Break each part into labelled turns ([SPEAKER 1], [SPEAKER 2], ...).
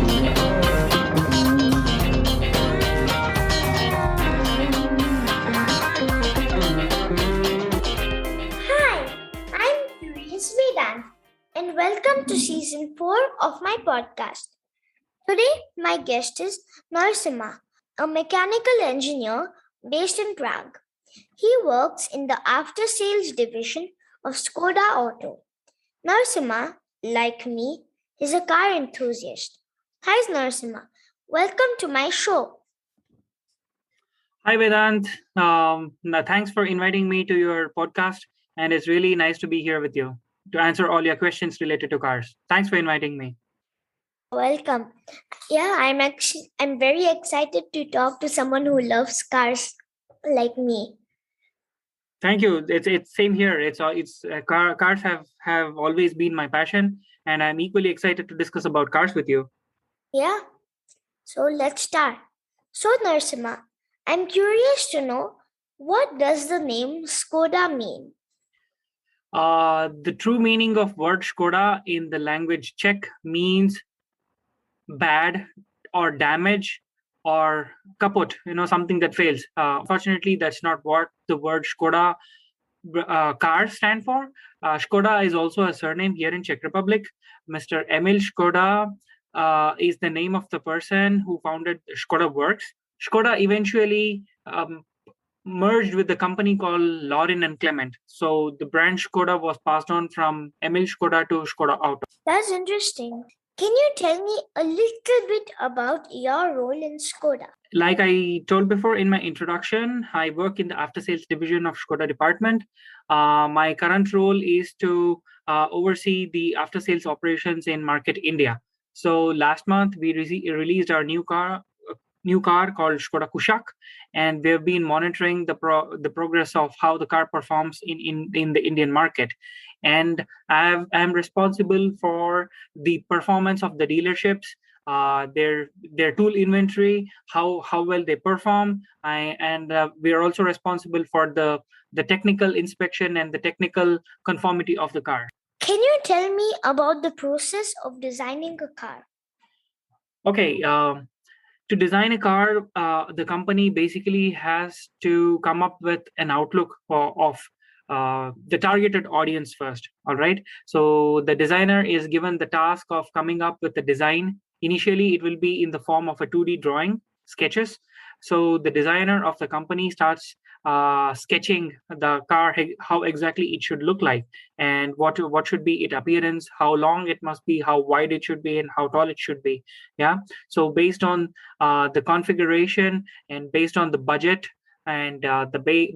[SPEAKER 1] Hi, I'm Curious Vedant, and welcome to season 4 of my podcast. Today, my guest is Narasimha, a mechanical engineer based in Prague. He works in the after sales division of Skoda Auto. Narasimha, like me, is a car enthusiast. Hi, Narasimha. Welcome to my show.
[SPEAKER 2] Hi, Vedant. Thanks for inviting me to your podcast. And it's really nice to be here with you to answer all your questions related to cars. Thanks for inviting me.
[SPEAKER 1] Welcome. Yeah, I'm very excited to talk to someone who loves cars like me.
[SPEAKER 2] Thank you. It's same here. Cars have always been my passion, and I'm equally excited to discuss about cars with you.
[SPEAKER 1] Yeah, so let's start. So, Narasimha, I'm curious to know, what does the name Skoda mean?
[SPEAKER 2] The true meaning of word Skoda in the language Czech means bad or damage or kaput, something that fails. Unfortunately, that's not what the word Skoda cars stand for. Skoda is also a surname here in Czech Republic. Mr. Emil Skoda is the name of the person who founded Skoda Works. Skoda eventually merged with the company called Laurin and Clement. So the brand Skoda was passed on from Emil Skoda to Skoda Auto.
[SPEAKER 1] That's interesting. Can you tell me a little bit about your role in Skoda?
[SPEAKER 2] Like I told before in my introduction, I work in the after sales division of Skoda department. My current role is to oversee the after sales operations in market India. So last month we released our new car called Skoda Kushaq, and we've been monitoring the progress of how the car performs in the Indian market. And I'm responsible for the performance of the dealerships, their tool inventory, how well they perform, and we are also responsible for the technical inspection and the technical conformity of the car.
[SPEAKER 1] Can you tell me about the process of designing a car?
[SPEAKER 2] Okay. To design a car, the company basically has to come up with an outlook of the targeted audience first. All right. So the designer is given the task of coming up with the design. Initially, it will be in the form of a 2D drawing, sketches. So the designer of the company starts sketching the car, how exactly it should look like, and what should be its appearance, how long it must be, how wide it should be, and how tall it should be. Yeah. So based on the configuration and based on the budget and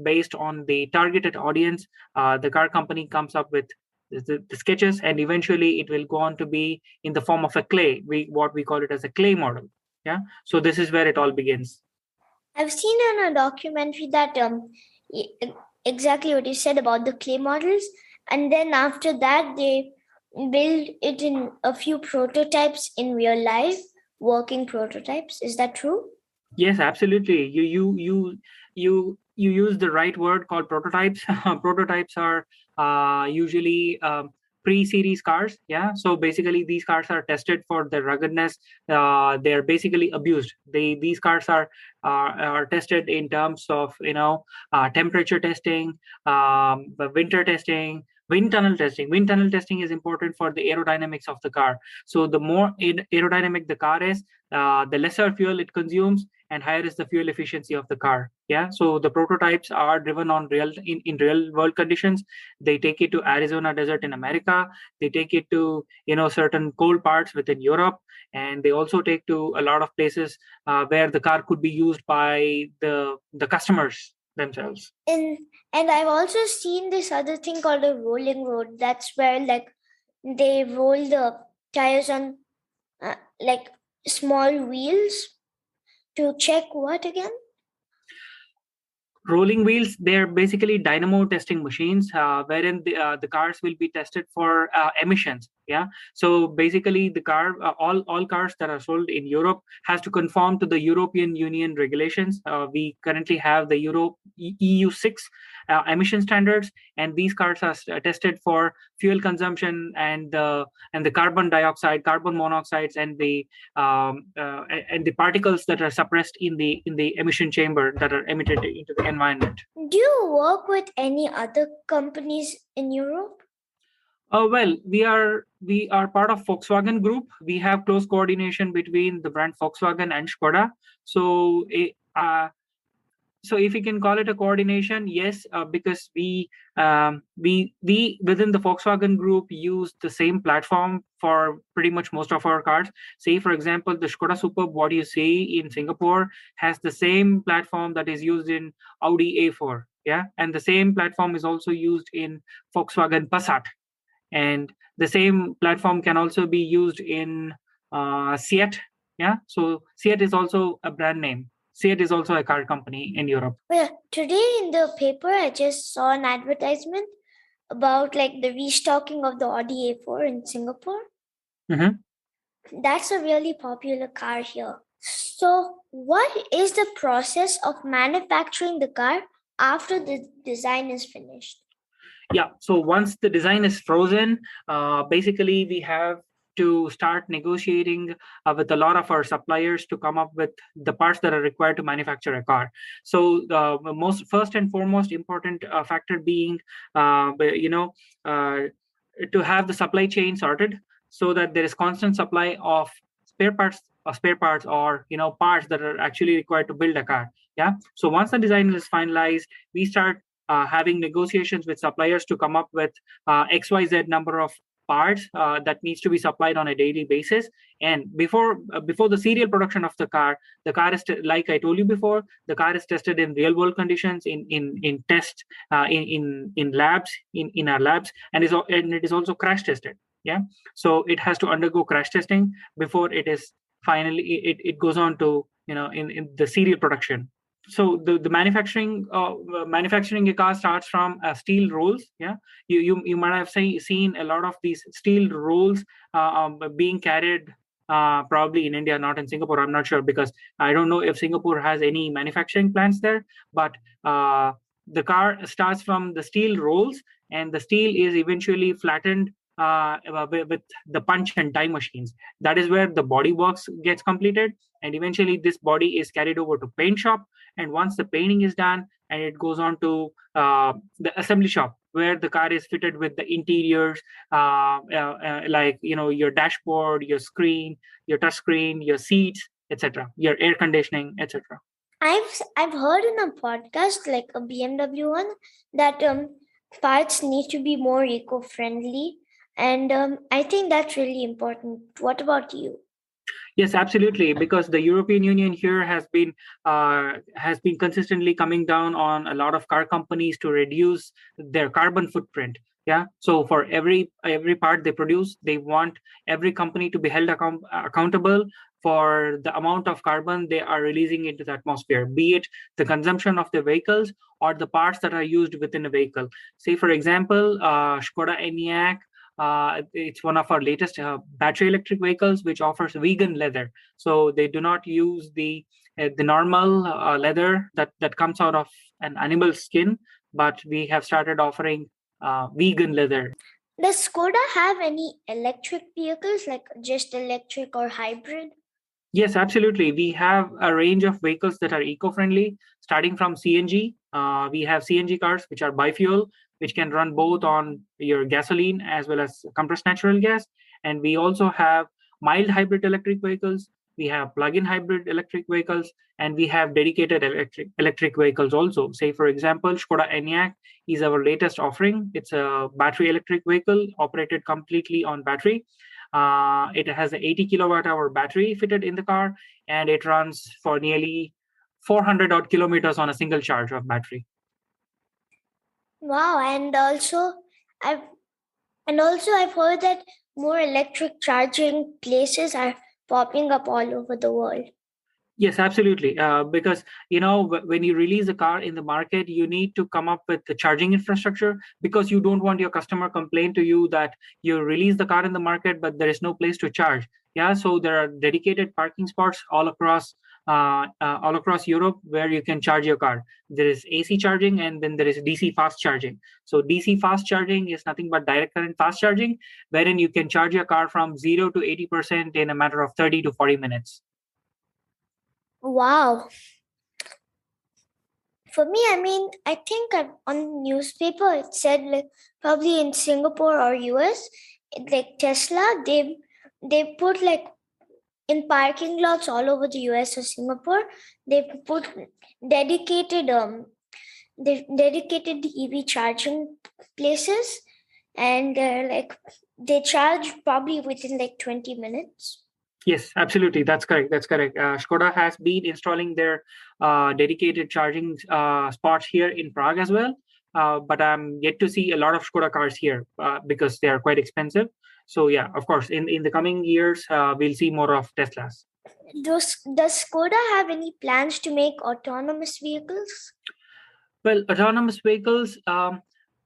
[SPEAKER 2] based on the targeted audience, the car company comes up with the sketches, and eventually it will go on to be in the form of a clay. What we call it as a clay model. Yeah. So this is where it all begins.
[SPEAKER 1] I've seen in a documentary that exactly what you said about the clay models, and then after that they build it in a few prototypes in real life, working prototypes. Is that true?
[SPEAKER 2] Yes, absolutely. You use the right word called prototypes. Prototypes are usually pre-series cars. Yeah. So basically, these cars are tested for their ruggedness. They're basically abused. These cars are tested in terms of temperature testing, the winter testing. Wind tunnel testing. Wind tunnel testing is important for the aerodynamics of the car. So the more aerodynamic the car is, the lesser fuel it consumes, and higher is the fuel efficiency of the car. Yeah. So the prototypes are driven on in real world conditions. They take it to Arizona desert in America. They take it to certain cold parts within Europe, and they also take to a lot of places where the car could be used by the customers themselves.
[SPEAKER 1] And I've also seen this other thing called a rolling road. That's where they roll the tires on small wheels to check what again?
[SPEAKER 2] Rolling wheels, they're basically dynamo testing machines, wherein the cars will be tested for emissions. Yeah. So basically the car, all cars that are sold in Europe has to conform to the European Union regulations. We currently have the EU 6 emission standards, and these cars are tested for fuel consumption and the carbon dioxide, carbon monoxides, and the particles that are suppressed in the emission chamber that are emitted into the environment.
[SPEAKER 1] Do you work with any other companies in Europe?
[SPEAKER 2] Well, we are part of Volkswagen Group. We have close coordination between the brand Volkswagen and Skoda. So, so if we can call it a coordination, yes, because we within the Volkswagen Group use the same platform for pretty much most of our cars. Say, for example, the Skoda Superb, what you see in Singapore, has the same platform that is used in Audi A4. Yeah, and the same platform is also used in Volkswagen Passat, and the same platform can also be used in Seat. Yeah, so Seat is also a brand name. Seat is also a car company in Europe.
[SPEAKER 1] Well, today in the paper, I just saw an advertisement about like the restocking of the Audi A4 in Singapore. That's a really popular car here. So, what is the process of manufacturing the car after the design is finished?
[SPEAKER 2] Yeah, so once the design is frozen, basically we have to start negotiating with a lot of our suppliers to come up with the parts that are required to manufacture a car. So the most first and foremost important factor being, you know, to have the supply chain sorted so that there is constant supply of spare parts or parts that are actually required to build a car. Yeah, so once the design is finalized, we start having negotiations with suppliers to come up with XYZ number of parts that needs to be supplied on a daily basis. And before the serial production of the car is like I told you before, the car is tested in real world conditions, in test in labs, in our labs, and it is also crash tested. Yeah, so it has to undergo crash testing before it is finally it goes on to in the serial production. So the manufacturing a car starts from steel rolls. Yeah, you might have seen a lot of these steel rolls being carried probably in India, not in Singapore. I'm not sure because I don't know if Singapore has any manufacturing plants there. But the car starts from the steel rolls, and the steel is eventually flattened with the punch and die machines. That is where the body works gets completed, and eventually this body is carried over to paint shop. And once the painting is done, and it goes on to the assembly shop where the car is fitted with the interiors, like your dashboard, your screen, your touch screen, your seats, etc., your air conditioning, etc.
[SPEAKER 1] I've heard in a podcast like a BMW one that parts need to be more eco-friendly, and I think that's really important. What about you?
[SPEAKER 2] Yes, absolutely. Because the European Union here has been consistently coming down on a lot of car companies to reduce their carbon footprint. Yeah. So for every part they produce, they want every company to be held accountable for the amount of carbon they are releasing into the atmosphere, be it the consumption of the vehicles or the parts that are used within a vehicle. Say, for example, Skoda Enyaq. It's one of our latest battery electric vehicles, which offers vegan leather. So they do not use the normal leather that comes out of an animal skin, but we have started offering vegan leather.
[SPEAKER 1] Does Skoda have any electric vehicles, like just electric or hybrid?
[SPEAKER 2] Yes, absolutely. We have a range of vehicles that are eco-friendly, starting from CNG. We have CNG cars, which are biofuel, which can run both on your gasoline as well as compressed natural gas. And we also have mild hybrid electric vehicles. We have plug-in hybrid electric vehicles, and we have dedicated electric vehicles also. Say, for example, Skoda Enyaq is our latest offering. It's a battery electric vehicle operated completely on battery. It has an 80 kilowatt hour battery fitted in the car, and it runs for nearly 400 odd kilometers on a single charge of battery.
[SPEAKER 1] Wow, I've I've heard that more electric charging places are popping up all over the world.
[SPEAKER 2] Yes, absolutely. Because when you release a car in the market, you need to come up with the charging infrastructure, because you don't want your customer complain to you that you release the car in the market, but there is no place to charge. Yeah, so there are dedicated parking spots all across Europe where you can charge your car. There is AC charging, and then there is DC fast charging. So DC fast charging is nothing but direct current fast charging, wherein you can charge your car from 0 to 80% in a matter of 30 to 40 minutes.
[SPEAKER 1] Wow. For me, I mean, I think on newspaper it said like probably in Singapore or US, like Tesla, they put like in parking lots all over the US or Singapore, they put dedicated dedicated EV charging places, and like they charge probably within like 20 minutes.
[SPEAKER 2] Yes, absolutely. That's correct. That's correct. Skoda has been installing their dedicated charging spots here in Prague as well. But I'm yet to see a lot of Skoda cars here because they are quite expensive. So yeah, of course, in the coming years, we'll see more of Teslas.
[SPEAKER 1] Does Skoda have any plans to make autonomous vehicles?
[SPEAKER 2] Well, autonomous vehicles.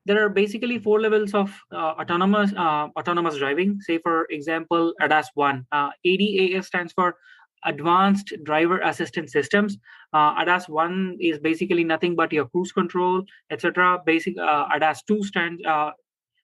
[SPEAKER 2] There are basically four levels of autonomous driving. Say, for example, ADAS one. ADAS stands for Advanced Driver Assistance Systems. ADAS one is basically nothing but your cruise control, etc. Basic ADAS two stands.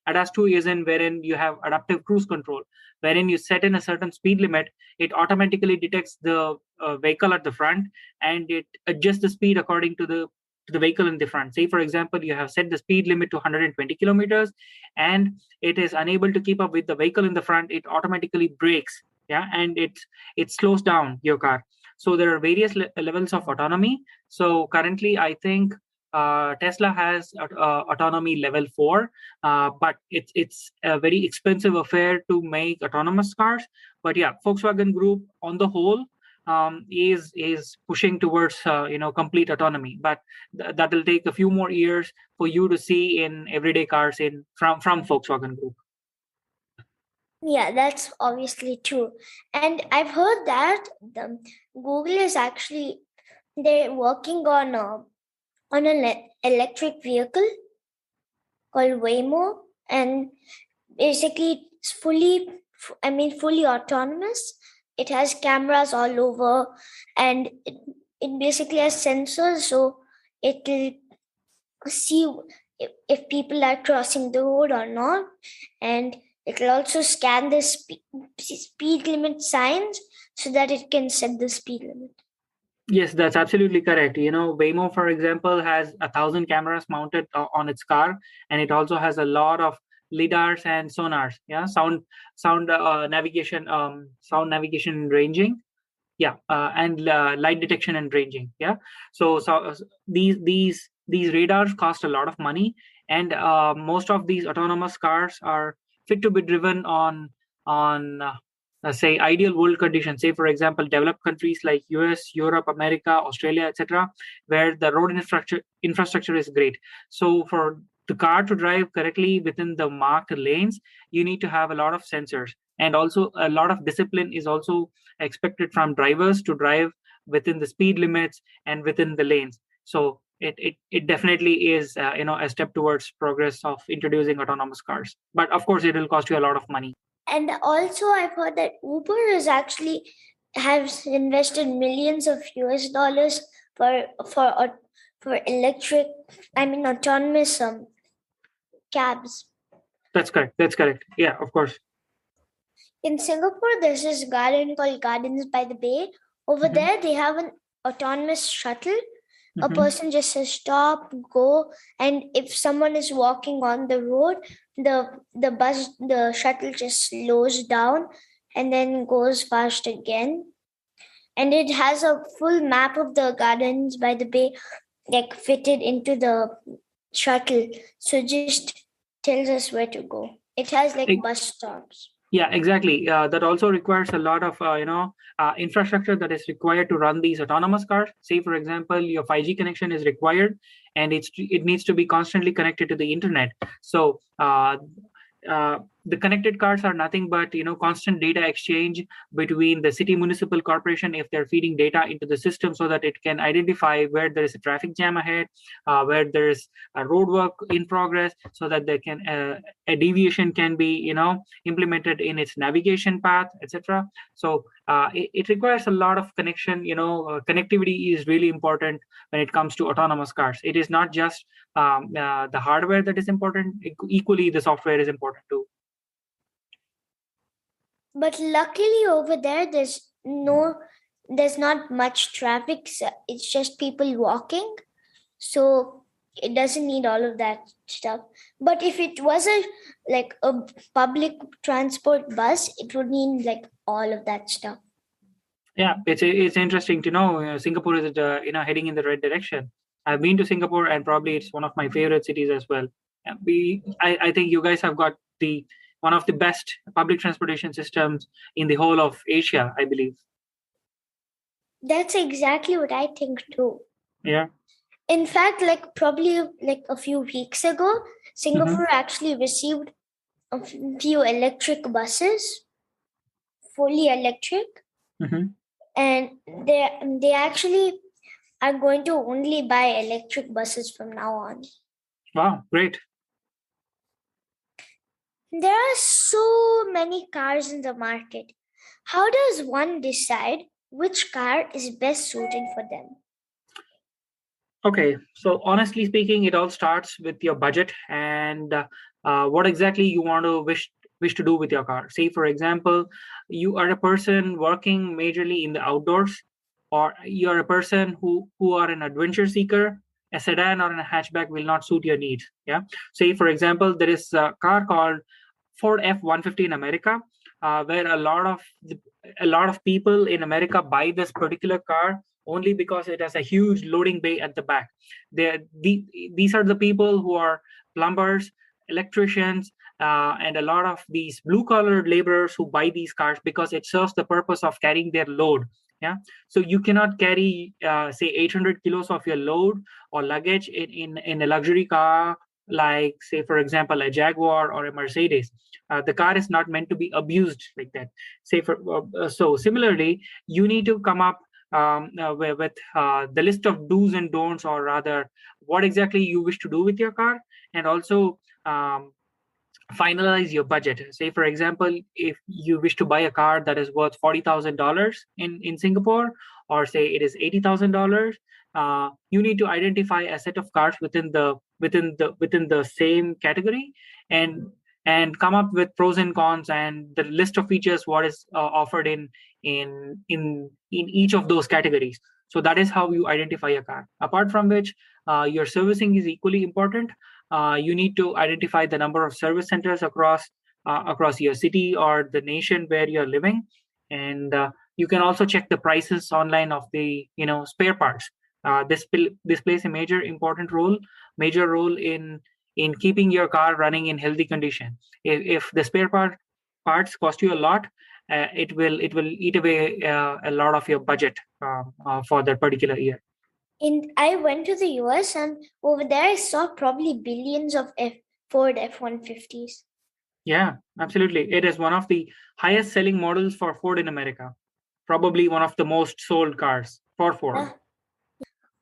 [SPEAKER 2] ADAS 2 is in wherein you have adaptive cruise control, wherein you set in a certain speed limit, it automatically detects the vehicle at the front, and it adjusts the speed according to the vehicle in the front. Say, for example, you have set the speed limit to 120 kilometers, and it is unable to keep up with the vehicle in the front. It automatically brakes, yeah, and it slows down your car. So there are various levels of autonomy. So currently, I think Tesla has autonomy level 4, but it's a very expensive affair to make autonomous cars. But yeah, Volkswagen Group on the whole is pushing towards complete autonomy, but that will take a few more years for you to see in everyday cars in from Volkswagen Group.
[SPEAKER 1] Yeah, that's obviously true. And I've heard that Google is actually they're working on an electric vehicle called Waymo, and basically it's fully autonomous. It has cameras all over, and it basically has sensors, so it'll see if people are crossing the road or not, and it'll also scan the speed limit signs so that it can set the speed limit.
[SPEAKER 2] Yes, that's absolutely correct. Waymo, for example, has 1,000 cameras mounted on its car, and it also has a lot of lidars and sonars. Yeah, sound navigation and ranging. Yeah, and light detection and ranging. Yeah, so these radars cost a lot of money, and most of these autonomous cars are fit to be driven on say ideal world conditions. Say, for example, developed countries like US, Europe, America, Australia, etc., where the road infrastructure is great. So for the car to drive correctly within the marked lanes, you need to have a lot of sensors, and also a lot of discipline is also expected from drivers to drive within the speed limits and within the lanes. So it definitely is a step towards progress of introducing autonomous cars, but of course it will cost you a lot of money.
[SPEAKER 1] And also, I've heard that Uber is actually has invested millions of US dollars for electric, autonomous cabs.
[SPEAKER 2] That's correct. Yeah, of course.
[SPEAKER 1] In Singapore, there's this garden called Gardens by the Bay. Over
[SPEAKER 2] Mhm.
[SPEAKER 1] there, they have an autonomous shuttle. A
[SPEAKER 2] Mhm.
[SPEAKER 1] person just says stop, go, and if someone is walking on the road, the shuttle just slows down and then goes fast again. And it has a full map of the Gardens by the Bay, like fitted into the shuttle. So just tells us where to go. It has like
[SPEAKER 2] Ex-
[SPEAKER 1] bus stops.
[SPEAKER 2] Yeah, exactly. That also requires a lot of infrastructure that is required to run these autonomous cars. Say, for example, your 5G connection is required, and it needs to be constantly connected to the internet. So the connected cars are nothing but constant data exchange between the city municipal corporation if they're feeding data into the system so that it can identify where there is a traffic jam ahead, where there is a road work in progress, so that there can a deviation can be implemented in its navigation path, etc. So it requires a lot of connection. Connectivity is really important when it comes to autonomous cars. It is not just the hardware that is important. Equally, the software is important too.
[SPEAKER 1] But luckily over there, there's not much traffic. It's just people walking. So it doesn't need all of that stuff. But if it was a public transport bus, it would need like all of that stuff.
[SPEAKER 2] Yeah, it's interesting to know Singapore is heading in the right direction. I've been to Singapore, and probably it's one of my favorite cities as well. I think you guys have got the one of the best public transportation systems in the whole of Asia, I believe.
[SPEAKER 1] That's exactly what I think too.
[SPEAKER 2] Yeah.
[SPEAKER 1] In fact, probably a few weeks ago, Singapore actually received a few electric buses, fully electric, and they actually are going to only buy electric buses from now on.
[SPEAKER 2] Wow, great.
[SPEAKER 1] There are so many cars in the market. How does one decide which car is best suited for them?
[SPEAKER 2] Okay, so honestly speaking, it all starts with your budget and what exactly you want to wish to do with your car. Say, for example, you are a person working majorly in the outdoors, or you are a person who are an adventure seeker. A sedan or a hatchback will not suit your needs. Yeah. Say, for example, there is a car called Ford F-150 in America, where a lot of people in America buy this particular car only because it has a huge loading bay at the back. These are the people who are plumbers, electricians, and a lot of these blue collar laborers who buy these cars because it serves the purpose of carrying their load. Yeah. So you cannot carry, say, 800 kilos of your load or luggage in a luxury car like, say, for example, a Jaguar or a Mercedes. The car is not meant to be abused like that. So similarly, you need to come up with the list of do's and don'ts, or rather, what exactly you wish to do with your car, and also finalize your budget. Say, for example, if you wish to buy a car that is worth $40,000 in Singapore, or say it is $80,000, you need to identify a set of cars within the same category, and come up with pros and cons and the list of features what is offered in each of those categories. So that is how you identify a car. Apart from which, your servicing is equally important. You need to identify the number of service centers across your city or the nation where you're living, and you can also check the prices online of the spare parts. This plays a major role in keeping your car running in healthy condition. If the parts cost you a lot, it will eat away a lot of your budget for that particular year.
[SPEAKER 1] I went to the US, and over there I saw probably billions of Ford F-150s.
[SPEAKER 2] Yeah, absolutely. It is one of the highest selling models for Ford in America. Probably one of the most sold cars for Ford.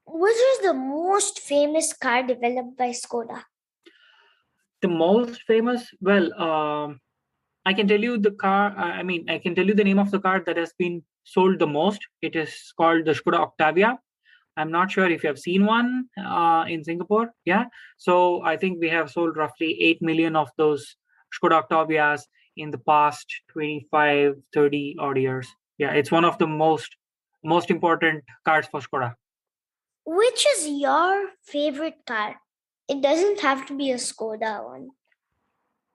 [SPEAKER 1] Which is the most famous car developed by Skoda?
[SPEAKER 2] The most famous? Well, I can tell you the car. I can tell you the name of the car that has been sold the most. It is called the Skoda Octavia. I'm not sure if you have seen one in Singapore. Yeah. So I think we have sold roughly 8 million of those Skoda Octavias in the past 25, 30 odd years. Yeah, it's one of the most important cars for Skoda.
[SPEAKER 1] Which is your favorite car? It doesn't have to be a Skoda one.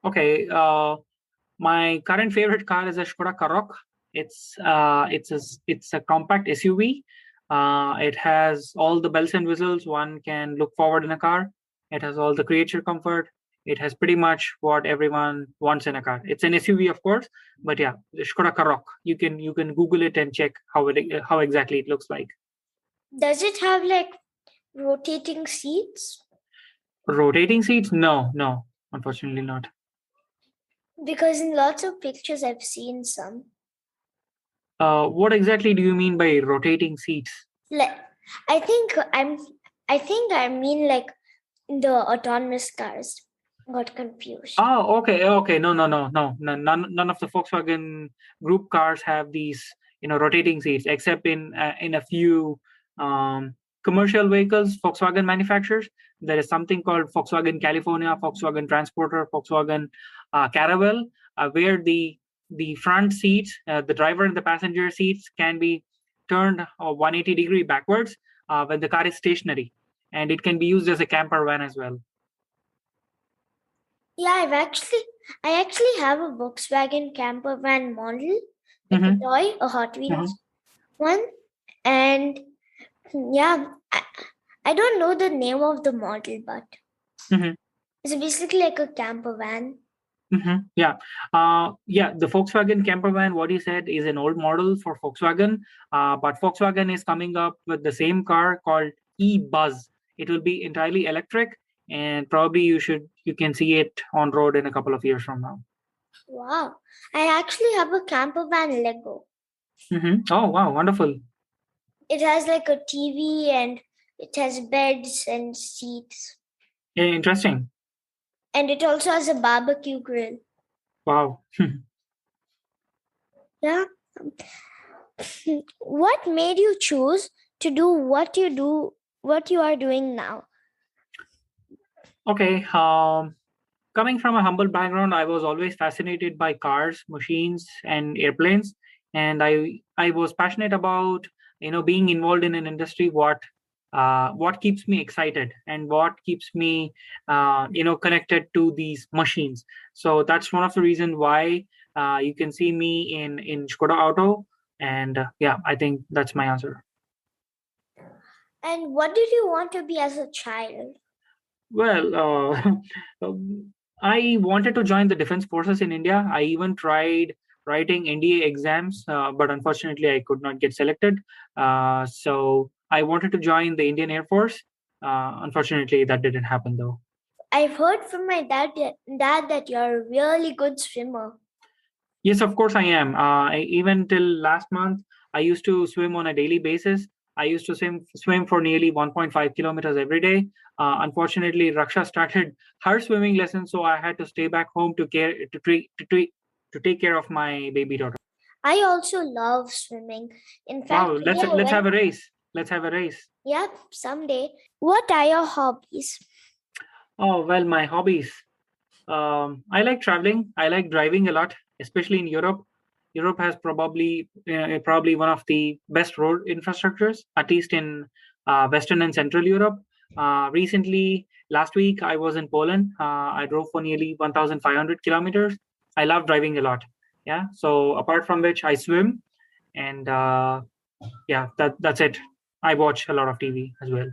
[SPEAKER 2] Okay. My current favorite car is a Skoda Karoq. It's a compact SUV. It has all the bells and whistles one can look forward in a car. It has all the creature comfort. It has pretty much what everyone wants in a car. It's an SUV, of course, but yeah, the Skoda Karoq. You can Google it and check how exactly it looks like.
[SPEAKER 1] Does it have rotating seats?
[SPEAKER 2] Rotating seats? No, unfortunately not.
[SPEAKER 1] Because in lots of pictures I've seen some.
[SPEAKER 2] What exactly do you mean by rotating seats?
[SPEAKER 1] Like, I think I mean like the autonomous cars. Got confused.
[SPEAKER 2] Oh, okay. No. None of the Volkswagen Group cars have these, rotating seats, except in a few um, commercial vehicles Volkswagen manufactures. There is something called Volkswagen California, Volkswagen Transporter, Volkswagen Caravelle, where the front seats, the driver and the passenger seats, can be turned 180-degree backwards when the car is stationary, and it can be used as a camper van as well.
[SPEAKER 1] Yeah, I actually have a Volkswagen camper van model, like a
[SPEAKER 2] Mm-hmm.
[SPEAKER 1] toy, a Hot
[SPEAKER 2] Uh-huh.
[SPEAKER 1] Wheels one, and yeah, I don't know the name of the model, but
[SPEAKER 2] Mm-hmm.
[SPEAKER 1] it's basically like a camper van.
[SPEAKER 2] Yeah, the Volkswagen camper van, what you said, is an old model for Volkswagen, but Volkswagen is coming up with the same car called E-Buzz. It will be entirely electric, and probably you can see it on road in a couple of years from now.
[SPEAKER 1] Wow, I actually have a camper van Lego.
[SPEAKER 2] Oh wow, wonderful!
[SPEAKER 1] It has like a TV and it has beds and seats,
[SPEAKER 2] Interesting.
[SPEAKER 1] and it also has a barbecue grill.
[SPEAKER 2] Wow.
[SPEAKER 1] Yeah. What made you choose to do what you are doing now?
[SPEAKER 2] Okay. Coming from a humble background, I was always fascinated by cars, machines, and airplanes, and I was passionate about being involved in an industry. What keeps me excited and what keeps me connected to these machines. So that's one of the reasons why you can see me in Skoda Auto, and yeah, I think that's my answer.
[SPEAKER 1] And what did you want to be as a child?
[SPEAKER 2] Well, I wanted to join the defense forces in India. I even tried writing NDA exams, but unfortunately, I could not get selected. So I wanted to join the Indian Air Force. Unfortunately, that didn't happen though.
[SPEAKER 1] I've heard from my dad that you're a really good swimmer.
[SPEAKER 2] Yes, of course I am. Even till last month, I used to swim on a daily basis. I used to swim for nearly 1.5 kilometers every day. Unfortunately, Raksha started her swimming lessons, so I had to stay back home to take care of my baby daughter.
[SPEAKER 1] I also love swimming. In fact,
[SPEAKER 2] Wow,
[SPEAKER 1] today I
[SPEAKER 2] let's have
[SPEAKER 1] went.
[SPEAKER 2] a race. Let's have a race.
[SPEAKER 1] Yep, someday. What are your hobbies?
[SPEAKER 2] Oh well, my hobbies. I like traveling. I like driving a lot, especially in Europe. Europe has probably one of the best road infrastructures, at least in Western and Central Europe. Recently, last week, I was in Poland. I drove for nearly 1,500 kilometers. I love driving a lot. Yeah. So apart from which, I swim, and yeah, that's it. I watch a lot of TV as well.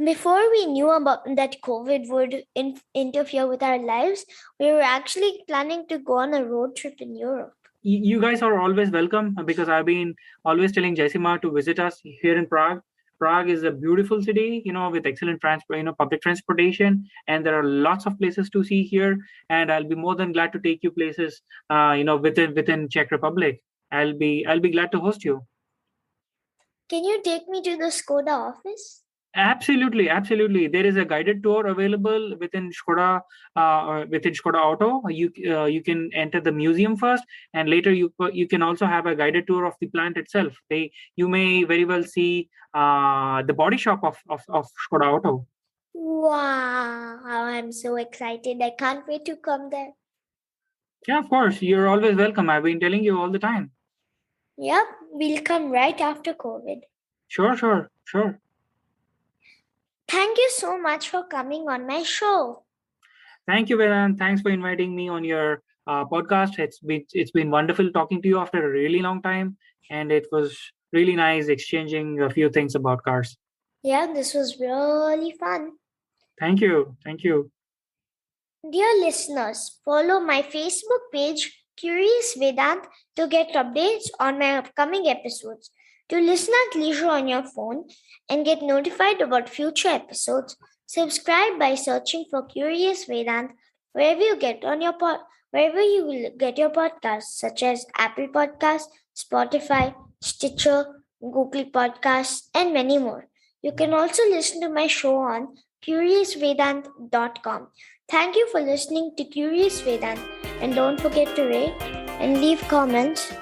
[SPEAKER 1] Before we knew about that COVID would interfere with our lives, we were actually planning to go on a road trip in Europe.
[SPEAKER 2] You guys are always welcome because I've been always telling Jessima to visit us here in Prague. Prague is a beautiful city, with excellent transport, public transportation, and there are lots of places to see here. And I'll be more than glad to take you places, within Czech Republic. I'll be glad to host you.
[SPEAKER 1] Can you take me to the Skoda office?
[SPEAKER 2] Absolutely. There is a guided tour available within Skoda Auto. You can enter the museum first, and later you can also have a guided tour of the plant itself. You may very well see the body shop of Skoda Auto.
[SPEAKER 1] Wow, I'm so excited. I can't wait to come there.
[SPEAKER 2] Yeah, of course. You're always welcome. I've been telling you all the time.
[SPEAKER 1] Yep, we'll come right after COVID.
[SPEAKER 2] Sure.
[SPEAKER 1] Thank you so much for coming on my show.
[SPEAKER 2] Thank you, Vedant. Thanks for inviting me on your podcast. It's been wonderful talking to you after a really long time, and it was really nice exchanging a few things about cars.
[SPEAKER 1] Yeah, this was really fun.
[SPEAKER 2] Thank you.
[SPEAKER 1] Dear listeners, follow my Facebook page, Curious Vedant, to get updates on my upcoming episodes. To listen at leisure on your phone and get notified about future episodes, subscribe by searching for Curious Vedant wherever you get on your wherever you will get your podcasts, such as Apple Podcasts, Spotify, Stitcher, Google Podcasts, and many more. You can also listen to my show on CuriousVedant.com. Thank you for listening to Curious Vedant, and don't forget to rate and leave comments